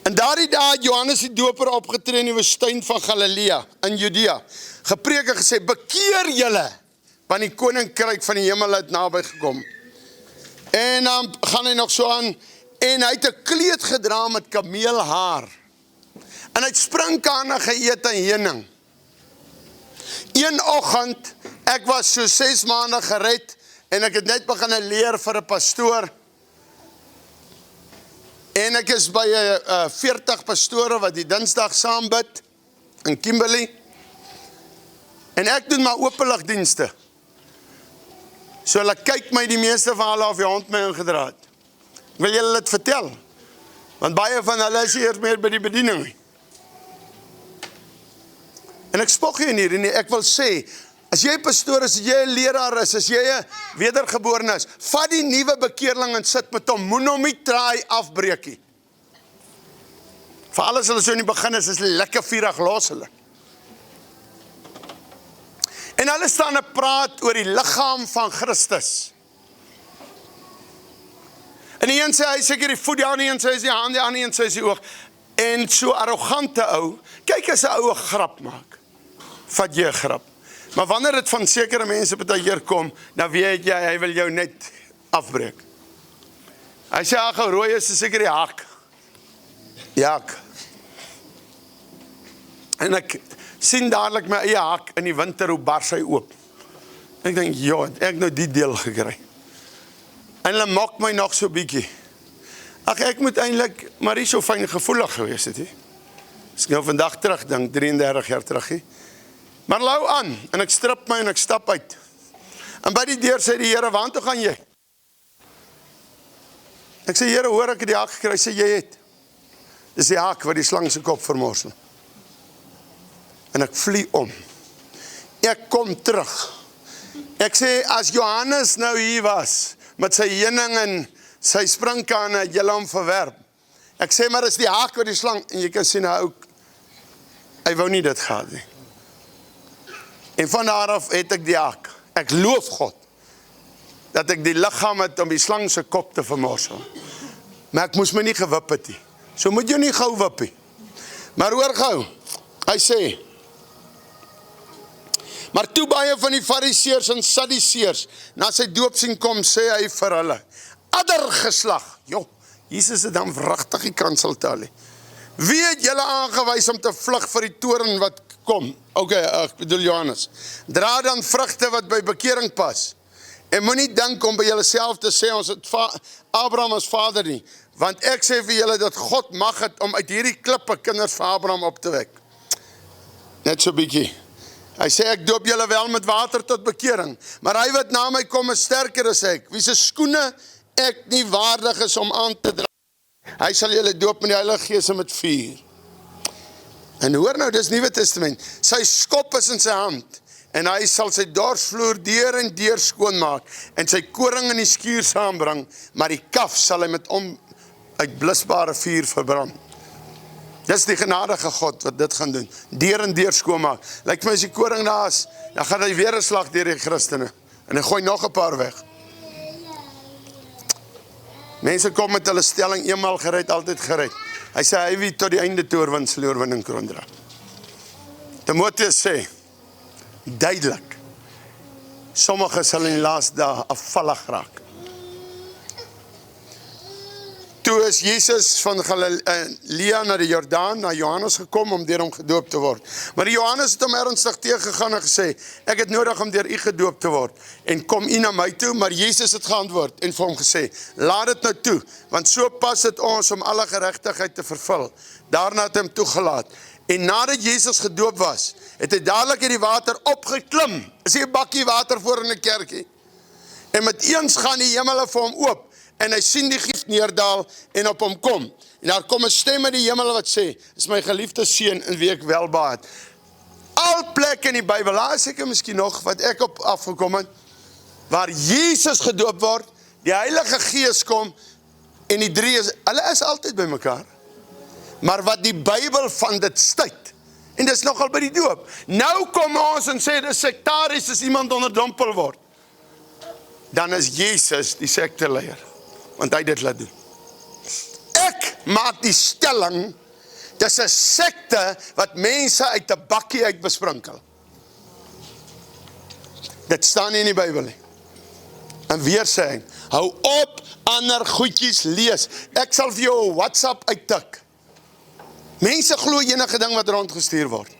In daardie dae het Johannes die Doper opgetree in die woestyn van Galilea, in Judea, gepreek en gesê, bekeer julle, want die koninkryk van die hemel het naby gekom. En dan gaan hy nog so aan, en hy het 'n kleed gedra met kameelhaar, en hy het sprinkane geëet en heuning. Een oggend, ek was so 6 maande gered, en ek het net begin leer vir 'n pastoor, en ek is by 40 pastore wat die Dinsdag saam bid, in Kimberley, en ek doen maar openligdienste. So hulle kyk my die meeste van hulle of die hond my ingedra het. Wil julle dit vertel? Want baie van hulle is eers meer by die bediening. En ek spog hier nie, ek wil sê, as jy pastoor is, as jy 'n leraar is, as jy 'n wedergebore is, vat die nuwe bekeerling en sit met hom, moenie hom nie traai afbreekie. Vir alles hulle so in die begin is lekker vurig los hulle. En hulle staan en praat oor die liggaam van Christus. En die een sê, hy seker die voet, die ander een sê is die hand, die ander een sê is die oog. En so arrogante ou, kyk as 'n ou 'n grap maak, vat jy 'n grap. Maar wanneer dit van sekere mense partykeer kom, dan weet jy, hy wil jou net afbreek. Hy sê, ag, rooi is seker die hak. Die hak. En ek sien dadelik my eie hak in die winter, hoe bars hy oop. Ek dink, ja, ek nou die deel gekry. En hulle mok my nog so bietjie. Ag, ek moet eintlik, maar nie so fyn gevoelig gewees het, he. As ek nou vandag terugdink, 33 jaar terug, he. Maar lou aan, en ek strip my en ek stap uit. En by die deur sê die Here, waartoe gaan jy? Ek sê, Here, hoor ek het die hak gekry, sê jy het. Dis die hak wat die slang se kop vermorsel. En ek vlie om. Ek kom terug. Ek sê, as Johannes nou hier was, met sy heuning en sy sprinkane, het julle hom verwerp. Ek sê, maar is die hak wat die slang, en jy kan sien, hy wou nie dit gehad nie. En van daar af het ek die hak. Ek loof God, dat ek die liggaam het om die slang se kop te vermorsel. Maar ek moes my nie gewip het nie. So moet jy nie gou wip nie. Maar hoor gou, hy sê, maar toe baie van die fariseërs en sadduseërs na sy doop sien kom, sê hy vir hulle, addergeslag, Jesus het dan wragtig die kansel taal. Wie het julle aangewys om te vlug vir die toren wat kom? Ek bedoel Johannes. Dra dan vrugte wat by bekering pas. En moenie dink om by julle self te sê, ons het Abraham as vader nie. Want ek sê vir julle dat God mag het om uit hierdie klippe kinders van Abraham op te wek. Net so bietjie. Hy sê, ek doop julle wel met water tot bekering, maar hy wat na my kom is sterker as ek, wie se skoene ek nie waardig is om aan te dra. Hy sal julle doop met die Heilige Gees en met vuur. En hoor nou, dis Nuwe Testament, sy skop is in sy hand, en hy sal sy dorsvloer deur en deur skoonmaak, en sy koring in die skuur saambring, maar die kaf sal hy met uitblusbare vuur verbrand. Dis die genadige God wat dit gaan doen, deur en deur skoonmaak. Lyk my as die koring daar is, dan gaan hy weer 'n slag deur die Christene, en hy gooi nog 'n paar weg. Mense kom met hulle stelling, eenmaal gered, altyd gered. Hy sê, hy wie tot die einde toe oorwin, sal die oorwinning kroon dra. Timoteus sê, duidelik, sommige sal in die laaste dae afvallig raak. Toe is Jesus van Galilea na die Jordaan, na Johannes gekom om deur hom gedoop te word. Maar die Johannes het hom ernstig teëgegaan en gesê, ek het nodig om deur u gedoop te word, en kom u na my toe, maar Jesus het geantwoord en vir hom gesê, laat dit nou toe, want so pas dit ons om alle geregtigheid te vervul. Daarna het hy hom toegelaat. En nadat Jesus gedoop was, het hy dadelik in die water opgeklim. Is hier 'n bakkie water voor in 'n kerkie. En met eens gaan die hemele vir hom oop, en hy sien die gif neerdal en op hom kom. En daar kom 'n stem uit die hemel wat sê, is my geliefde seun in wie ek welbehaag. Al plekke in die Bybel, daar is seker miskien nog wat ek op afgekom het, waar Jesus gedoop word, die Heilige Gees kom, en die drie hulle is altyd by mekaar. Maar wat die Bybel van dit stuit, en dis nogal by die doop. Nou kom ons en sê, dis sektaries as iemand onderdompel word. Dan is Jesus die sekteleier, want hy dit laat doen. Ek maak die stelling, dis 'n sekte wat mense uit 'n bakkie uit besprinkel. Dit staan nie in die Bybel nie. En weer sê hy, hou op ander goedjies lees. Ek sal vir jou 'n WhatsApp uittik. Mense glo enige ding wat rondgestuur word.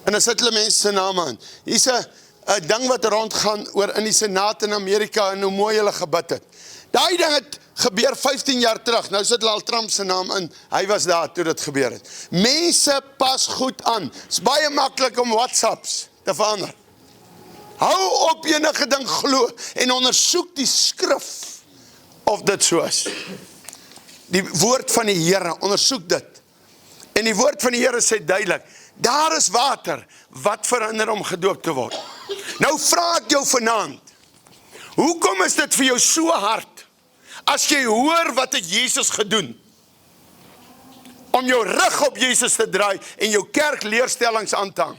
En dan sit hulle mense se name aan. Hier's 'n ding wat rondgaan oor in die Senaat in Amerika en hoe mooi hulle gebid het. Daai ding het gebeur 15 jaar terug. Nou sit hulle al Trump se naam in. Hy was daar toe dit gebeur het. Mense pas goed aan. Dit's baie maklik om WhatsApps te verander. Hou op enige ding glo en ondersoek die skrif of dit so is. Die woord van die Here, ondersoek dit. En die woord van die Here sê duidelik, daar is water wat verhinder om gedoop te word. Nou vra ek jou vanaand, hoekom is dit vir jou so hard, as jy hoor wat het Jesus gedoen, om jou rug op Jesus te draai en jou kerkleerstellings aan te hang,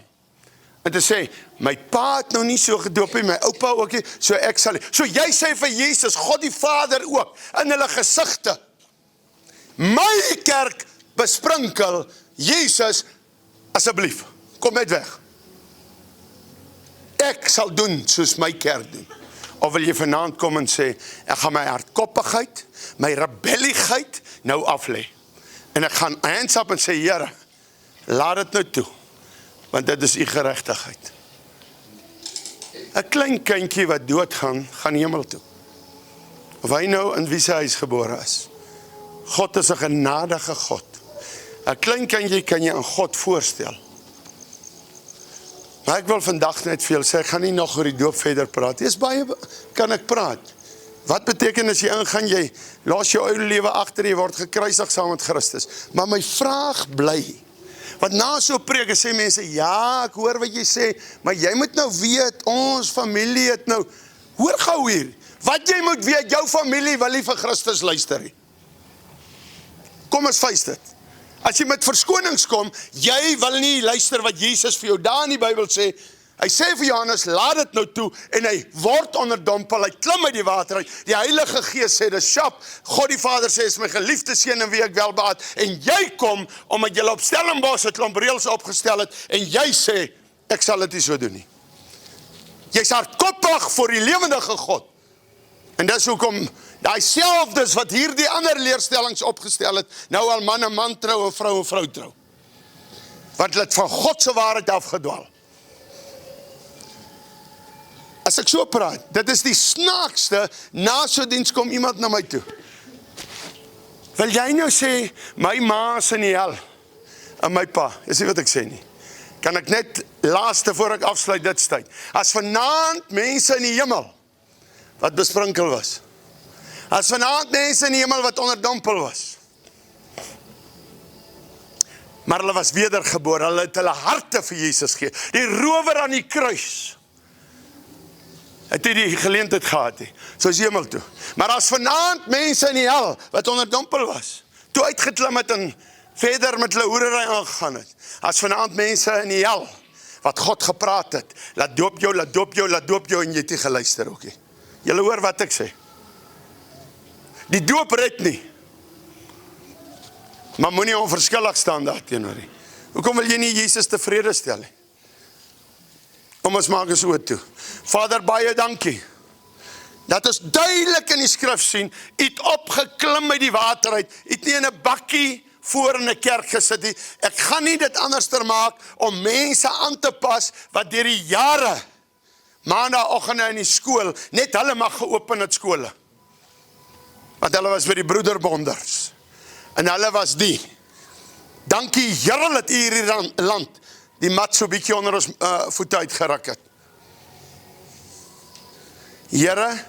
en te sê, my pa het nou nie so gedoop nie, my oupa ook nie, so ek sal nie. So jy sê vir Jesus, God die Vader ook, in hulle gesigte, my kerk besprinkel, Jesus, asseblief, kom net weg. Ek sal doen soos my kerk doen. Of wil jy vanaand kom en sê, ek gaan my hardkoppigheid, my rebelligheid nou aflê. En ek gaan hands up en sê, Here, laat dit nou toe, want dit is u geregtigheid. 'n klein kindjie wat doodgaan, gaan hemel toe. Of hy nou in wie se huis gebore is. God is 'n genadige God. 'n klein kindjie kan jy aan God voorstel. Maar ek wil vandag net veel sê, ek gaan nie nog oor die doop verder praat. Dis baie, kan ek praat. Wat beteken as jy ingaan, jy los jou ou lewe agter, jy word gekruisig saam met Christus. Maar my vraag bly, want na so preek sê mense, ja, ek hoor wat jy sê, maar jy moet nou weet, ons familie het nou, hoor gou hier, wat jy moet weet, jou familie wil nie vir Christus luister nie. Kom ons face dit. As jy met verskonings kom, jy wil nie luister wat Jesus vir jou daar in die Bybel sê. Hy sê vir Johannes, laat dit nou toe, en hy word onderdompel, hy klim uit die water uit. Die Heilige Gees sê, dis sjap, God die Vader sê, is my geliefde seun in wie ek welbehaag, en jy kom, omdat jy op Stellenbosch 'n klomp reëls opgestel het, en jy sê, ek sal dit nie so doen nie. Jy's hardkoppig voor die lewendige God. En dis hoekom, daai selfdes wat hier die ander leerstellings opgestel het, nou al man en man trou, en vrou trou. Want hulle het van God se waarheid afgedwaal. As ek so praat, dit is die snaakste, na so diens kom iemand na my toe. Wil jy nou sê, my ma is in die hel, en my pa, is nie wat ek sê nie. Kan ek net laaste voor ek afsluit dit tyd. As vanaand mense in die hemel, wat besprinkel was, as vanaand mense in die hemel wat onderdompel was, maar hulle was wedergebore, hulle het hulle harte vir Jesus gegee, die rower aan die kruis, het hy die geleentheid gehad nie, soos hemel toe. Maar as vanaand mense in die hel, wat onderdompel was, toe uitgeklim het en verder met hulle hoerery aangegaan het, as vanaand mense in die hel, wat God gepraat het, laat doop jou, en jy het nie geluister ook nie. Julle hoor wat ek sê. Die doop red nie, maar moenie onverskillig staan daar teenoor nie. Hoekom wil jy nie Jesus tevrede stel nie? Kom ons maak ons oor toe. Vader, baie dankie. Dat is duidelik in die skrif sien, u het opgeklim uit die water uit, u het nie in 'n bakkie voor in 'n kerk gesit nie. Ek gaan nie dit anderster maak om mense aan te pas wat deur die jare, maandagooggende in die skool, net hulle mag geopen het skole. Want hulle was by die broederbonders. En hulle was die. Dankie Here dat u hierdie land die mat so bietjie onder ons voete uitgeruk het. Here,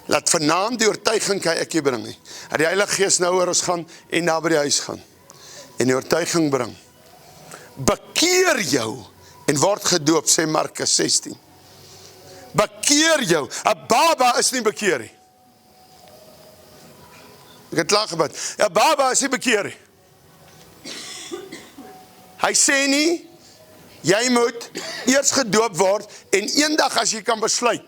laat vanaand die oortuiging kan ek hier bring nie. Dat die Heilige Gees nou oor ons gaan en na by die huis gaan. En die oortuiging bring. Bekeer jou en word gedoop, sê Markus 16. Bekeer jou. 'n baba is nie bekeer nie. Ek het klaar gebid. 'n baba is nie bekeer nie. Hy sê nie, jy moet eers gedoop word en eendag as jy kan besluit,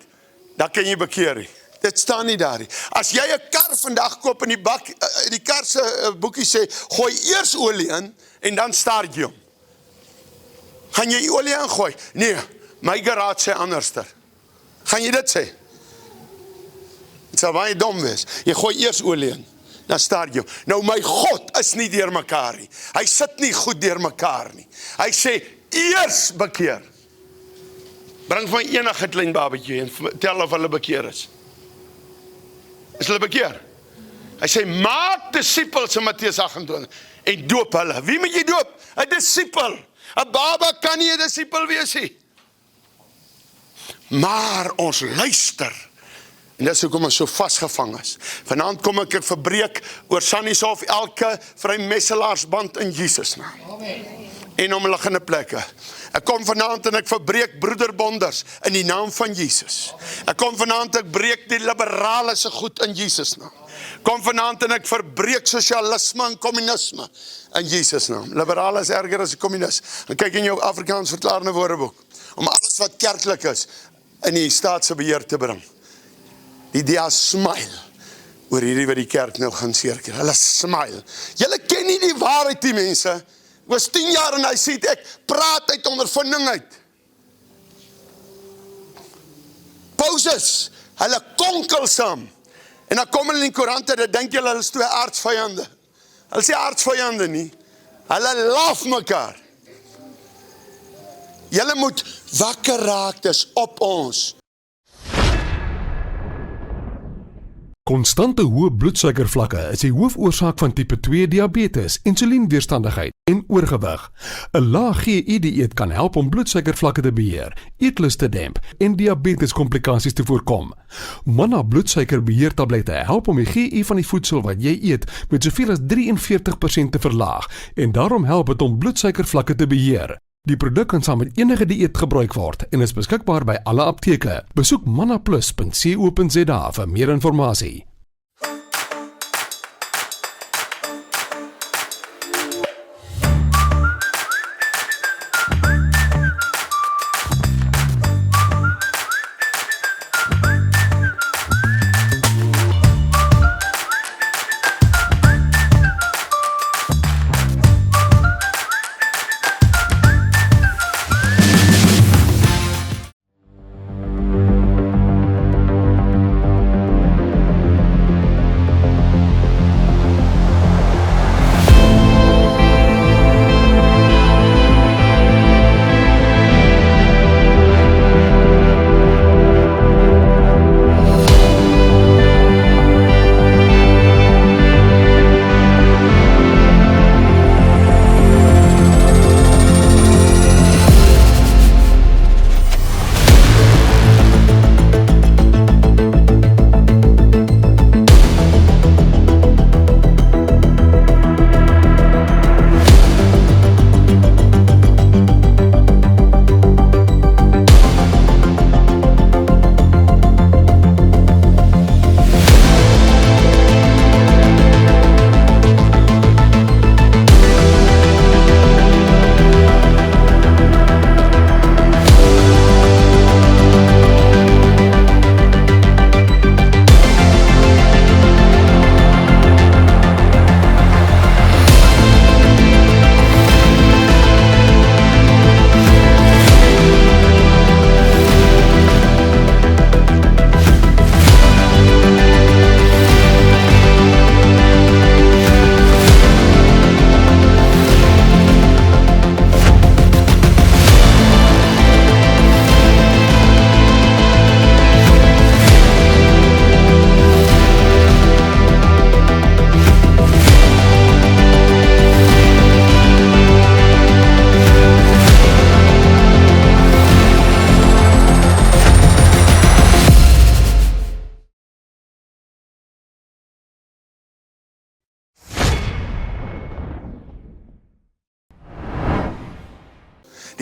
dan kan jy bekeer nie. dit staan nie daar nie. As jy 'n kar vandag koop in die kar se boekie sê, gooi eers olie in en dan start jy hom. Gaan jy olie ingooi? Nee, my garage sê anderster. Gaan jy dit sê? Dit sal baie dom wees. Jy gooi eers olie in, dan start jy hom. Nou my God is nie deur mekaar nie. Hy sit nie goed deur mekaar nie. Hy sê, eers bekeer. Bring vir my enige klein babatjie en tel of hulle bekeer is. Is hulle bekeer? Hy sê, maak disciples in Matteus 28 en doop hulle. Wie moet jy doop? 'n discipel. 'n baba kan nie 'n discipel wees nie. Maar ons luister. En dis hoekom ons so vasgevang is. Vanaand kom ek verbreek oor Sannieshof elke vrymetselaarsband in Jesus naam. Amen. En omliggende plekke. Ek kom vanaand en ek verbreek broederbonders in die naam van Jesus. Ek kom vanaand en ek breek die liberale se goed in Jesus naam. Kom vanaand en ek verbreek sosialisme en kommunisme in Jesus naam. Liberale is erger as 'n kommunis. En kyk in jou Afrikaans verklarende woordeboek om alles wat kerklik is in die staatse beheer te bring. Die DA smile oor hierdie wat die kerk nou gaan seerkry. Hulle smile. Julle ken nie die waarheid, die mense. Ek was 10 jaar en hy sê ek praat uit ondervinding uit. Pauses, hulle konkel saam. En dan kom hulle in die koerante, dan dink julle hulle is twee aardsvyande. Hulle sê aardsvyande nie. Hulle laf mekaar. Julle moet wakker raak, dis op ons. Konstante hoë bloedsuikervlakke is die hoofoorsaak van tipe 2 diabetes, insulienweerstandigheid en oorgewig. 'n Lae GI-dieet kan help om bloedsuikervlakke te beheer, eetlus te demp en diabeteskomplikasies te voorkom. Manna bloedsuikerbeheertablette help om die GI van die voedsel wat jy eet met soveel as 43% te verlaag en daarom help dit om bloedsuikervlakke te beheer. Die produk kan saam met enige dieet gebruik word en is beskikbaar by alle apteke. Besoek mannaplus.co.za vir meer inligting.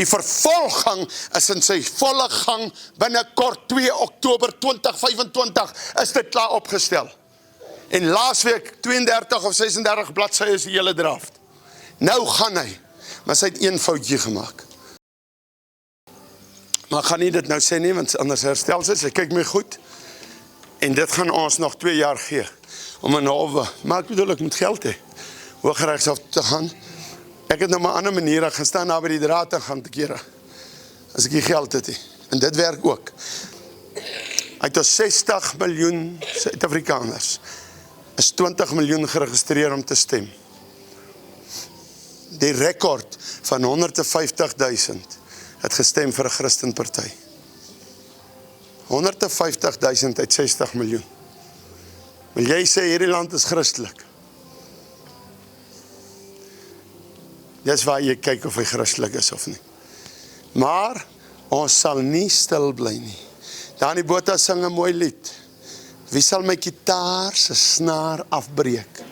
Die vervolging is in sy volle gang binnekort 2 Oktober 2025 is dit klaar opgestel. En laasweek 32 of 36 bladsye is die hele draft. Nou gaan hy, maar sy het een foutjie gemaak. Maar ek gaan nie dit nou sê nie, want anders herstel sy kyk my goed. En dit gaan ons nog 2 jaar gee, om 'n halwe, maar ek bedoel, ek moet geld hê, Hooggeregshof te gaan. Ek het nou maar ander maniere gaan staan daar by die draad en gaan te kere, as ek die geld het, en dit werk ook. Uit ons 60 miljoen Suid-Afrikaners, is 20 miljoen geregistreer om te stem. Die rekord van 150.000 het gestem vir 'n Christenparty. 150.000 uit 60 miljoen. Wil jy sê hierdie land is Christelik? Dis waar jy kyk of hy Christelik is of nie. Maar ons sal nie stil bly nie. Dani Botha sing 'n mooi lied. Wie sal my gitaar se snaar afbreek?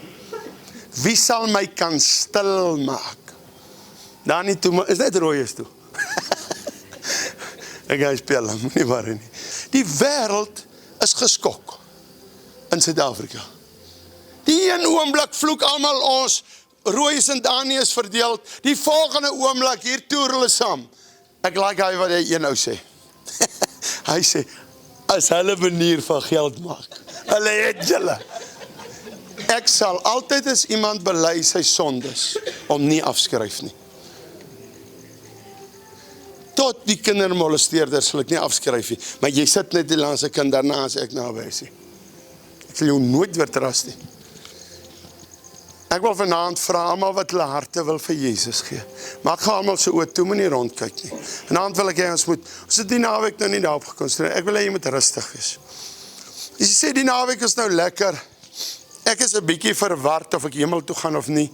Wie sal my kan stil maak? Dani toe, is dit Rooies toe? Ek gaan speel, nie waar nie. Die wêreld is geskok in Suid-Afrika. Die een oomblik vloek almal ons, Rooies en Dani is verdeel, die volgende oomblik, hier toer hulle saam. Ek like hy wat hy nou sê. Hy sê, as hulle manier van geld maak, hulle het julle. Ek sal altyd as iemand bely sy sondes, om nie afskryf nie. Tot die kindermolesteerders sal ek nie afskryf nie, maar jy sit net die laaste kind daarna as ek naby is. Ek sal jou nooit weer trust nie. Ek wil vanaand vra almal wat hulle harte wil vir Jesus gee. Maar ek gaan almal se oë toe moenie rondkyk nie. Vanaand wil ek hê ons het die naweek nou nie daarop gekonsentreer. Ek wil hê jy moet rustig wees. As jy sê die naweek is nou lekker, ek is 'n bietjie verward of ek hemel toe gaan of nie.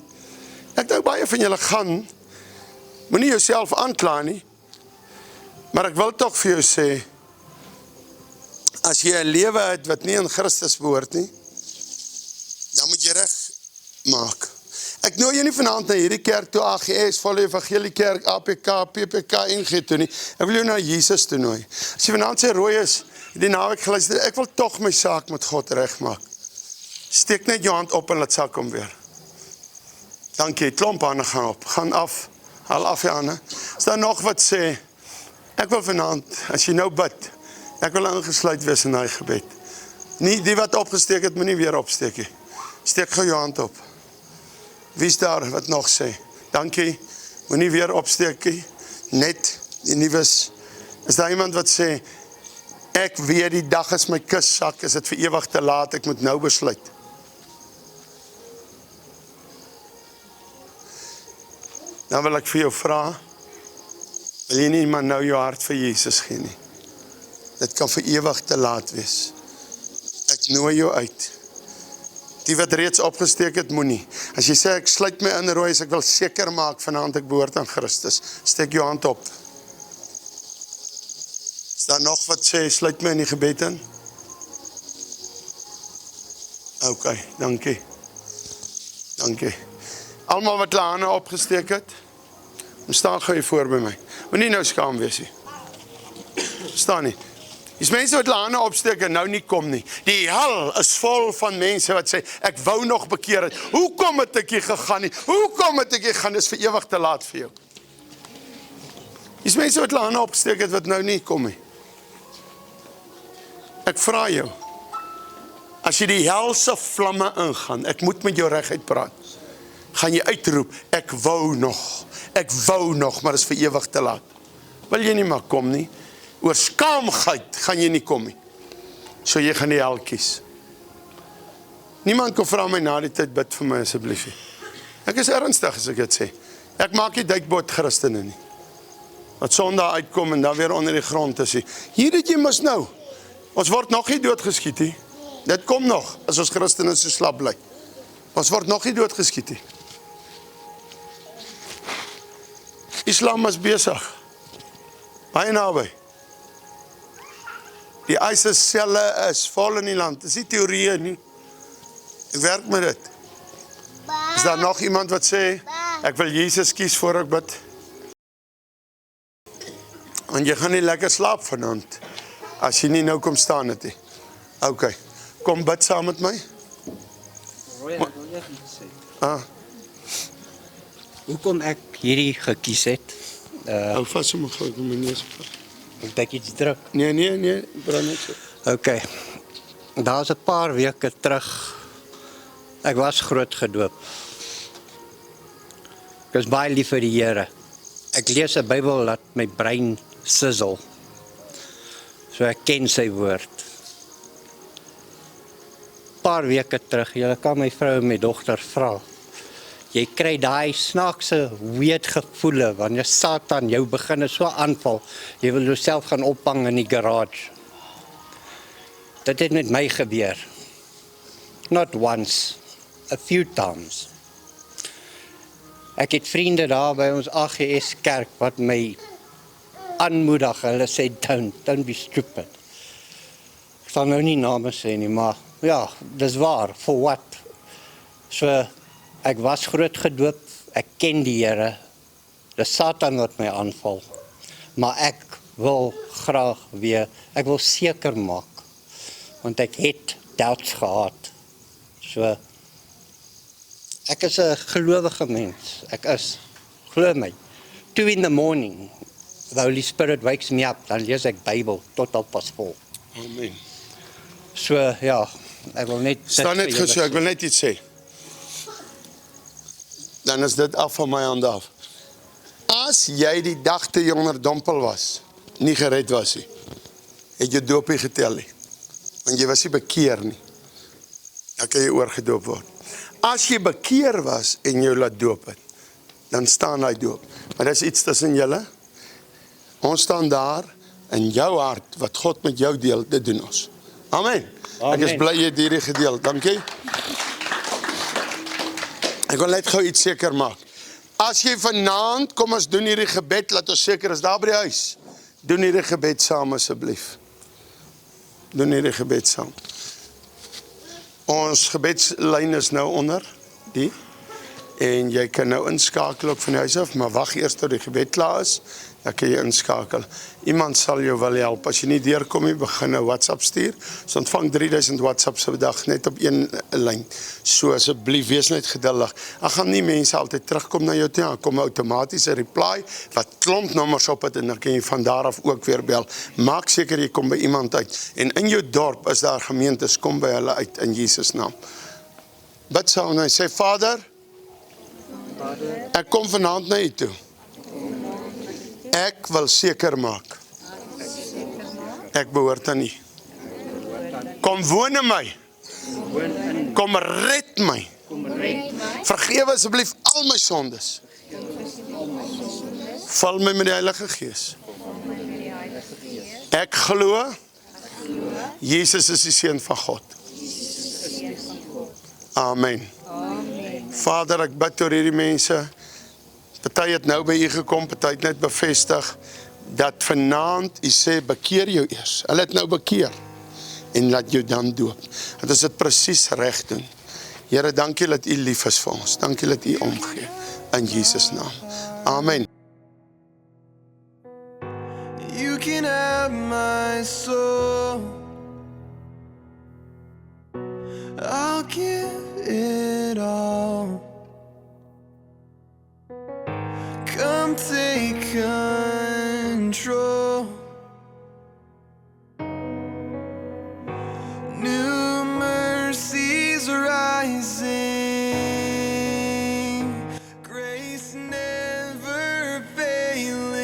Ek dink baie van julle gaan, moenie jouself aankla nie. Maar ek wil tog vir jou sê, as jy 'n lewe het wat nie in Christus behoort nie, dan moet jy reg maak. Ek nooi jou nie vanaand na hierdie kerk toe, AGS, Volle Evangelie Kerk, APK, PPK, NG toe nie. Ek wil jou na Jesus toe nooi. As jy vanaand sê, Rooies, die naweek geluister, ek wil tog my saak met God regmaak. Steek net jou hand op en laat sak hom weer. Dankie, klomp hande gaan op, gaan af, haal af jou hande. Is daar nog wat sê, ek wil vanaand, as jy nou bid, ek wil ingesluit wees in daai gebed. Nie die wat opgesteek het, moet nie weer opsteek nie. Steek gou jou hand op. Wie is daar wat nog sê? Dankie, moet nie weer opsteek nie. Net, die nuus. Is daar iemand wat sê, ek weet die dag is my kussak, is dit vir ewig te laat, ek moet nou besluit. Dan wil ek vir jou vra, wil jy nie maar nou jou hart vir Jesus gee nie? Dit kan vir ewig te laat wees. Ek nooi jou uit. Die wat reeds opgesteek het, moenie. As jy sê, ek sluit my in, Rooies, ek wil seker maak vanaand ek behoort aan Christus. Steek jou hand op. Is daar nog wat sê, sluit my in die gebed in? Ok, dankie. Dankie. Almal wat hulle hande opgesteek het, staan gou hier voor by my. Moet nie nou skaam wees nie. Staan nie. Dis mense wat hulle hande opsteek en nou nie kom nie. Die hel is vol van mense wat sê, ek wou nog bekeer het. Hoekom het ek nie gegaan nie? Hoekom het ek nie gegaan? Dis vir ewig te laat vir jou. Dis mense wat hulle hande opsteek het wat nou nie kom nie. Ek vra jou, as jy die helse vlamme ingaan, ek moet met jou reguit praat, gaan jy uitroep, ek wou nog, maar is vir ewig te laat. Wil jy nie maar kom nie? Oor skaamheid gaan jy nie kom nie. So jy gaan die hel kies. Niemand kan vra my na die tyd, bid vir my asseblief. Ek is ernstig as ek dit sê. Ek maak nie duikboot Christene nie. Wat Sondag uitkom en dan weer onder die grond is. Hier het jy mis nou. Ons word nog nie doodgeskiet nie. Dit kom nog, as ons Christene so slap bly. Ons word nog nie doodgeskiet nie. Islam is besig. Baie naby. Die ISIS-selle is vol in die land. Dis nie teorieë nie. Ek werk met dit. Is daar nog iemand wat sê, ek wil Jesus kies voor ek bid? Want jy gaan nie lekker slaap vanaand, as jy nie nou kom staan het nie. Ok, kom bid saam met my. Roy, ek wil net iets sê. Hoekom ek hierdie gekies het? Hou vas om ek my neus. Moet ek iets druk? Nee, brand net so. Ok. Daar's 'n paar weke terug, ek was groot gedoop. Ek is baie lief vir die Here. Ek lees 'n Bybel dat my brein sizzle. So ek ken sy woord. Paar weke terug, julle kan my vrou en my dogter vra. Jy kry daai snaakse weird gevoele wanneer Satan jou begin so aanval. Jy wil jouself gaan ophang in die garage. Dit het met my gebeur. Not once, a few times. Ek het vriende daar by ons AGS kerk wat my aanmoedig. Hulle sê don't be stupid. Ek sal nou nie name sê nie, maar ja, dis waar, for what? So, ek was groot gedoop, ek ken die Here, dis Satan wat my aanval, maar ek wil graag weer, ek wil seker maak, want ek het doubts gehad, so, ek is 'n gelowige mens, ek is, glo my, 2 in the morning, the Holy Spirit wakes me up, dan lees ek Bybel, tot al pas vol. Amen. So, ja, ek wil net... Staan net gesê, ek wil net iets sê. Dan is dit af van my hand af. As jy die dag te jonger dompel was, nie gered was nie, het jy doopie getel nie. Want jy was nie bekeer nie. Dan kan jy oorgedoop word. As jy bekeer was en jy laat doop het, dan staan hy doop. Maar dis iets tussen julle. Ons staan daar in jou hart, wat God met jou deel, dit doen ons. Amen. Ek is bly jy het hierdie gedeel. Dankie. Ek wil net gou iets seker maak. As jy vanaand, kom ons doen hierdie gebed, laat ons seker is daar by die huis. Doen hierdie gebed saam asseblief. Doen hierdie gebed saam. Ons gebedslyn is nou onder die. En jy kan nou inskakel ook van die huis af, maar wag eers tot die gebed klaar is. Dan kan jy inskakel. Iemand sal jou wel help. As jy nie deurkom nie, begin nou WhatsApp stuur. So ontvang 3000 WhatsApps per dag net op een lyn. So asseblief wees net geduldig. Ek gaan nie mense altyd terugkom na jou toe. Dan kom outomaties 'n reply wat klomp nommers op het en dan kan jy van daar af ook weer bel. Maak seker jy kom by iemand uit. En in jou dorp is daar gemeentes, kom by hulle uit in Jesus naam. Bid saam en sê Vader, ek kom vanaand na U toe. Ek wil seker maak. Ek behoort aan U. Kom woon in my. Kom red my. Vergewe asseblief al my sondes. Vul my met die Heilige Gees. Ek glo Jesus is die Seun van God. Amen. Vader, ek bid oor hierdie mense. Party het nou by U gekom, party het net bevestig dat vanaand U sê bekeer jou eers. Hulle het nou bekeer en laat jou dan doop. Want as dit presies reg doen. Here, dankie dat U lief is vir ons. Dankie dat U omgee in Jesus naam. Amen. You can have my soul. I'll give it all. Come take control. New mercies rising, grace never failing,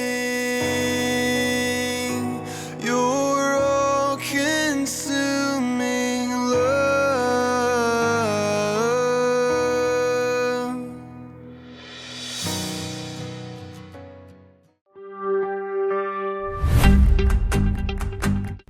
your all-consuming love.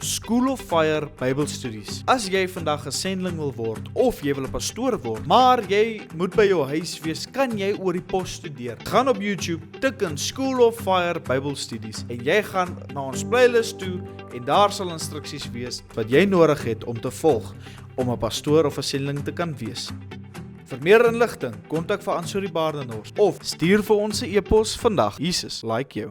School of Fire Bybelstudies. As jy vandag 'n sendeling wil word of jy wil 'n pastoor word, maar jy moet by jou huis wees, kan jy oor die pos studeer. Gaan op YouTube, tik in School of Fire Bybelstudies en jy gaan na ons playlist toe en daar sal instruksies wees wat jy nodig het om te volg om 'n pastoor of 'n sendeling te kan wees. Vir meer inligting, kontak vir Ansori Baardenhorst of stuur vir ons 'n e-pos vandag. Jesus like jou.